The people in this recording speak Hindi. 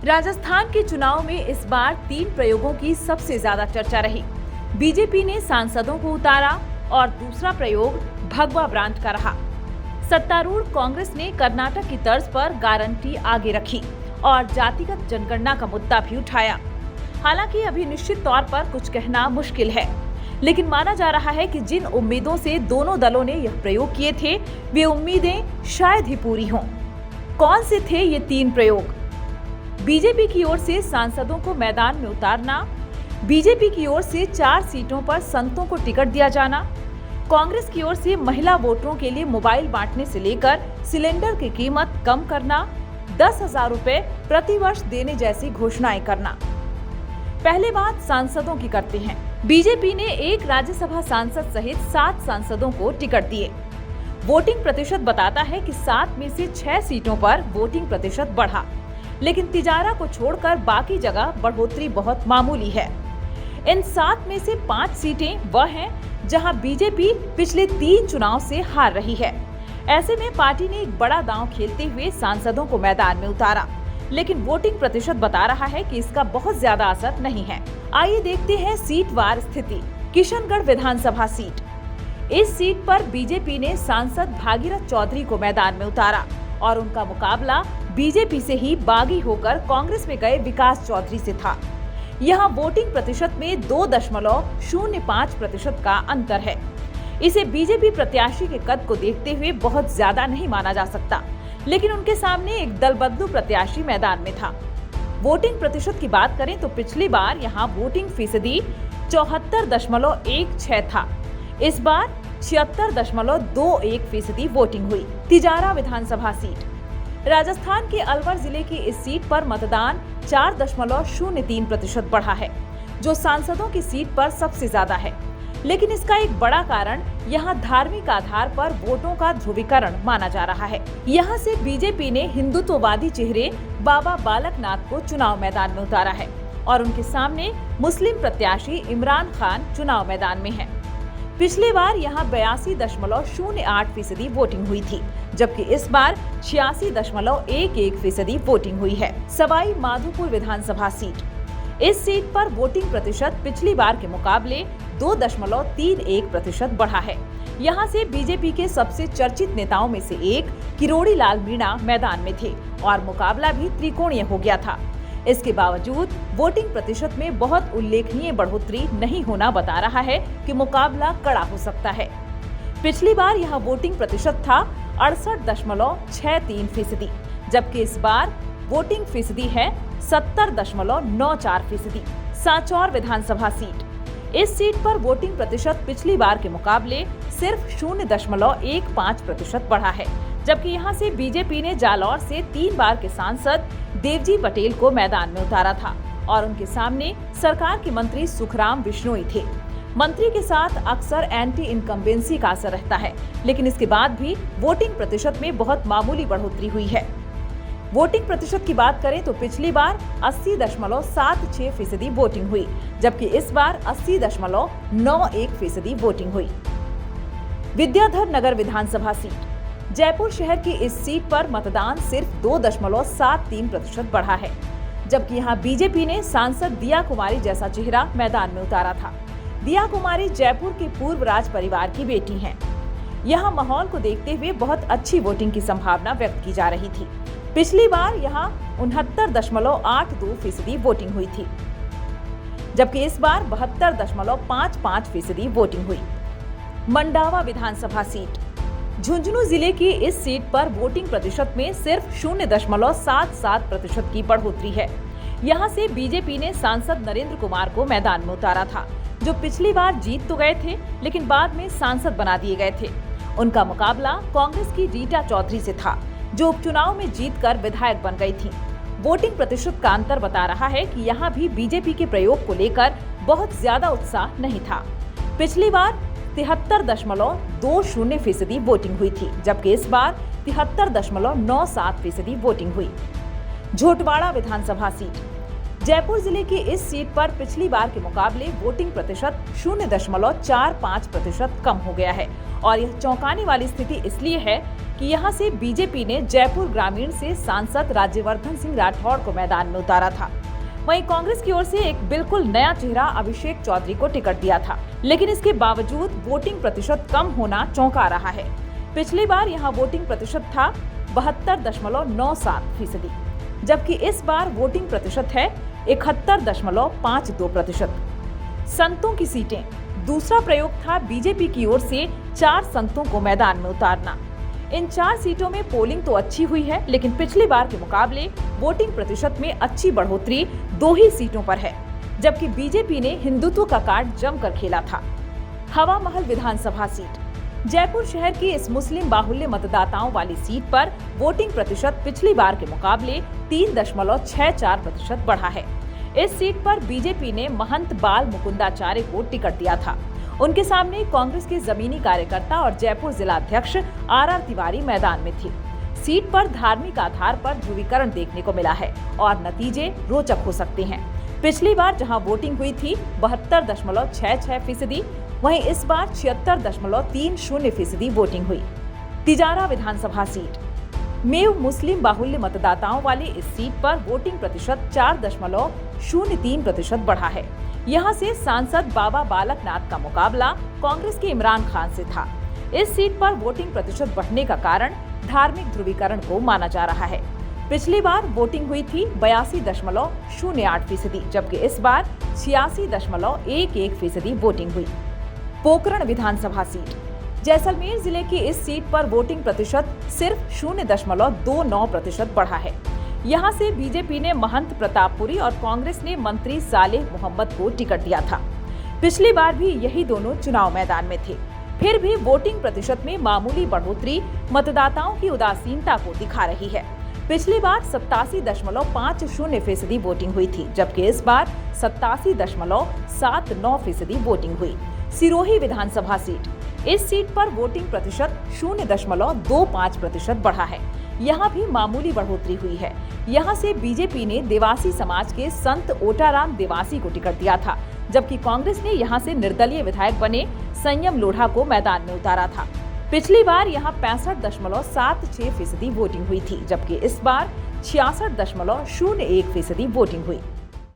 राजस्थान के चुनाव में इस बार 3 प्रयोगों की सबसे ज्यादा चर्चा रही। बीजेपी ने सांसदों को उतारा और दूसरा प्रयोग भगवा ब्रांड का रहा। सत्तारूढ़ कांग्रेस ने कर्नाटक की तर्ज पर गारंटी आगे रखी और जातिगत जनगणना का मुद्दा भी उठाया। हालांकि अभी निश्चित तौर पर कुछ कहना मुश्किल है, लेकिन माना जा रहा है कि जिन उम्मीदों से दोनों दलों ने यह प्रयोग किए थे, वे उम्मीदें शायद ही पूरी हों। कौन से थे ये 3 प्रयोग? बीजेपी की ओर से सांसदों को मैदान में उतारना, बीजेपी की ओर से 4 सीटों पर संतों को टिकट दिया जाना, कांग्रेस की ओर से महिला वोटरों के लिए मोबाइल बांटने से लेकर सिलेंडर की कीमत कम करना, 10,000 रुपए प्रतिवर्ष देने जैसी घोषणाएं करना। पहले बात सांसदों की करते हैं। बीजेपी ने 1 राज्यसभा सांसद सहित 7 सांसदों को टिकट दिए। वोटिंग प्रतिशत बताता है कि 7 में से 6 सीटों पर वोटिंग प्रतिशत बढ़ा, लेकिन तिजारा को छोड़कर बाकी जगह बढ़ोतरी बहुत मामूली है। इन 7 में से 5 सीटें वह हैं जहां बीजेपी पिछले 3 चुनाव से हार रही है। ऐसे में पार्टी ने एक बड़ा दांव खेलते हुए सांसदों को मैदान में उतारा, लेकिन वोटिंग प्रतिशत बता रहा है कि इसका बहुत ज्यादा असर नहीं है। आइए देखते हैं सीटवार स्थिति। किशनगढ़ विधानसभा सीट। इस सीट पर बीजेपी ने सांसद भागीरथ चौधरी को मैदान में उतारा और उनका मुकाबला बीजेपी से ही बागी होकर कांग्रेस में गए विकास चौधरी से था। यहाँ वोटिंग प्रतिशत में 2.05% का अंतर है। इसे बीजेपी प्रत्याशी के कद को देखते हुए बहुत ज्यादा नहीं माना जा सकता, लेकिन उनके सामने एक दलबदलु प्रत्याशी मैदान में था। वोटिंग प्रतिशत की बात करें तो पिछली बार यहाँ वोटिंग फीसदी 74.16 था। इस बार 76.21% वोटिंग हुई। तिजारा विधानसभा सीट। राजस्थान के अलवर जिले की इस सीट पर मतदान 4.03% बढ़ा है, जो सांसदों की सीट पर सबसे ज्यादा है। लेकिन इसका एक बड़ा कारण यहाँ धार्मिक आधार पर वोटों का ध्रुवीकरण माना जा रहा है। यहाँ से बीजेपी ने हिंदुत्ववादी चेहरे बाबा बालकनाथ को चुनाव मैदान में उतारा है और उनके सामने मुस्लिम प्रत्याशी इमरान खान चुनाव मैदान में है। पिछली बार यहाँ 82.08% वोटिंग हुई थी, जबकि इस बार 86.11% वोटिंग हुई है। सवाई माधोपुर विधानसभा सीट। इस सीट पर वोटिंग प्रतिशत पिछली बार के मुकाबले 2.31% बढ़ा है। यहाँ से बीजेपी के सबसे चर्चित नेताओं में से एक किरोड़ी लाल मीणा मैदान में थे और मुकाबला भी त्रिकोणीय हो गया था। इसके बावजूद वोटिंग प्रतिशत में बहुत उल्लेखनीय बढ़ोतरी नहीं होना बता रहा है कि मुकाबला कड़ा हो सकता है। पिछली बार यहाँ वोटिंग प्रतिशत था 68.63%, जबकि इस बार वोटिंग फीसदी है 70.94%। सांचौर विधानसभा सीट। इस सीट पर वोटिंग प्रतिशत पिछली बार के मुकाबले सिर्फ 0.15% बढ़ा है, जबकि यहां से बीजेपी ने जालौर से 3 बार के सांसद देवजी पटेल को मैदान में उतारा था और उनके सामने सरकार के मंत्री सुखराम बिश्नोई थे। मंत्री के साथ अक्सर एंटी इनकम्बेंसी का असर रहता है, लेकिन इसके बाद भी वोटिंग प्रतिशत में बहुत मामूली बढ़ोतरी हुई है। वोटिंग प्रतिशत की बात करें तो पिछली बार 80.76% वोटिंग हुई, जबकि इस बार 80.91% वोटिंग हुई। विद्याधर नगर विधानसभा सीट। जयपुर शहर की इस सीट पर मतदान सिर्फ 2.73% बढ़ा है, जबकि यहाँ बीजेपी ने सांसद दिया कुमारी जैसा चेहरा मैदान में उतारा था। दिया कुमारी जयपुर के पूर्व राज परिवार की बेटी हैं। यहाँ माहौल को देखते हुए बहुत अच्छी वोटिंग की संभावना व्यक्त की जा रही थी। पिछली बार यहाँ 69.82% वोटिंग हुई थी, जबकि इस बार 72.55% वोटिंग हुई। मंडावा विधानसभा सीट। झुंझुनू जिले की इस सीट पर वोटिंग प्रतिशत में सिर्फ 0.77% की बढ़ोतरी है। यहाँ से बीजेपी ने सांसद नरेंद्र कुमार को मैदान में उतारा था, जो पिछली बार जीत तो गए थे, लेकिन बाद में सांसद बना दिए गए थे। उनका मुकाबला कांग्रेस की रीटा चौधरी से था, जो उपचुनाव में जीतकर विधायक बन गई थी। वोटिंग प्रतिशत का अंतर बता रहा है कि यहाँ भी बीजेपी के प्रयोग को लेकर बहुत ज्यादा उत्साह नहीं था। पिछली बार 73.20% वोटिंग हुई थी, जबकि इस बार 73.97% वोटिंग हुई। झोटवाड़ा विधानसभा सीट। जयपुर जिले की इस सीट पर पिछली बार के मुकाबले वोटिंग प्रतिशत 0.45% कम हो गया है और यह चौंकाने वाली स्थिति इसलिए है कि यहां से बीजेपी ने जयपुर ग्रामीण से सांसद राज्यवर्धन सिंह राठौड़ को मैदान में उतारा था। वहीं कांग्रेस की ओर से एक बिल्कुल नया चेहरा अभिषेक चौधरी को टिकट दिया था, लेकिन इसके बावजूद वोटिंग प्रतिशत कम होना चौंका रहा है। पिछली बार यहां वोटिंग प्रतिशत था 72.97%, जबकि इस बार वोटिंग प्रतिशत है 71.52%। संतों की सीटें। दूसरा प्रयोग था बीजेपी की ओर से 4 संतों को मैदान में उतारना। इन 4 सीटों में पोलिंग तो अच्छी हुई है, लेकिन पिछली बार के मुकाबले वोटिंग प्रतिशत में अच्छी बढ़ोतरी 2 ही सीटों पर है, जबकि बीजेपी ने हिंदुत्व का कार्ड जमकर खेला था। हवा महल विधानसभा सीट। जयपुर शहर की इस मुस्लिम बाहुल्य मतदाताओं वाली सीट पर वोटिंग प्रतिशत पिछली बार के मुकाबले 3.64% बढ़ा है। इस सीट पर बीजेपी ने महंत बाल मुकुंदाचार्य को टिकट दिया था। उनके सामने कांग्रेस के जमीनी कार्यकर्ता और जयपुर जिला अध्यक्ष आर तिवारी मैदान में थे। सीट पर धार्मिक आधार पर ध्रुवीकरण देखने को मिला है और नतीजे रोचक हो सकते हैं। पिछली बार जहां वोटिंग हुई थी 72.66%, वहीं इस बार 76.30% वोटिंग हुई। तिजारा विधानसभा सीट। मेव मुस्लिम बाहुल्य मतदाताओं वाली इस सीट पर वोटिंग प्रतिशत 4.03% बढ़ा है। यहां से सांसद बाबा बालक नाथ का मुकाबला कांग्रेस के इमरान खान से था। इस सीट पर वोटिंग प्रतिशत बढ़ने का कारण धार्मिक ध्रुवीकरण को माना जा रहा है। पिछली बार वोटिंग हुई थी 82.08%, जबकि इस बार 86.11% वोटिंग हुई। पोकरण विधानसभा सीट। जैसलमेर जिले की इस सीट पर वोटिंग प्रतिशत सिर्फ 0.29% बढ़ा है। यहां से बीजेपी ने महंत प्रतापपुरी और कांग्रेस ने मंत्री सालेह मोहम्मद को टिकट दिया था। पिछली बार भी यही दोनों चुनाव मैदान में थे। फिर भी वोटिंग प्रतिशत में मामूली बढ़ोतरी मतदाताओं की उदासीनता को दिखा रही है। पिछली बार 87.50% वोटिंग हुई थी, जबकि इस बार 87.79% वोटिंग हुई। सिरोही विधानसभा सीट। इस सीट पर वोटिंग प्रतिशत 0.25% बढ़ा है। यहाँ भी मामूली बढ़ोतरी हुई है। यहाँ से बीजेपी ने देवासी समाज के संत ओटाराम देवासी को टिकट दिया था, जबकि कांग्रेस ने यहाँ से निर्दलीय विधायक बने संयम लोढ़ा को मैदान में उतारा था। पिछली बार यहाँ 65.76% वोटिंग हुई थी, जबकि इस बार 66.01% वोटिंग हुई।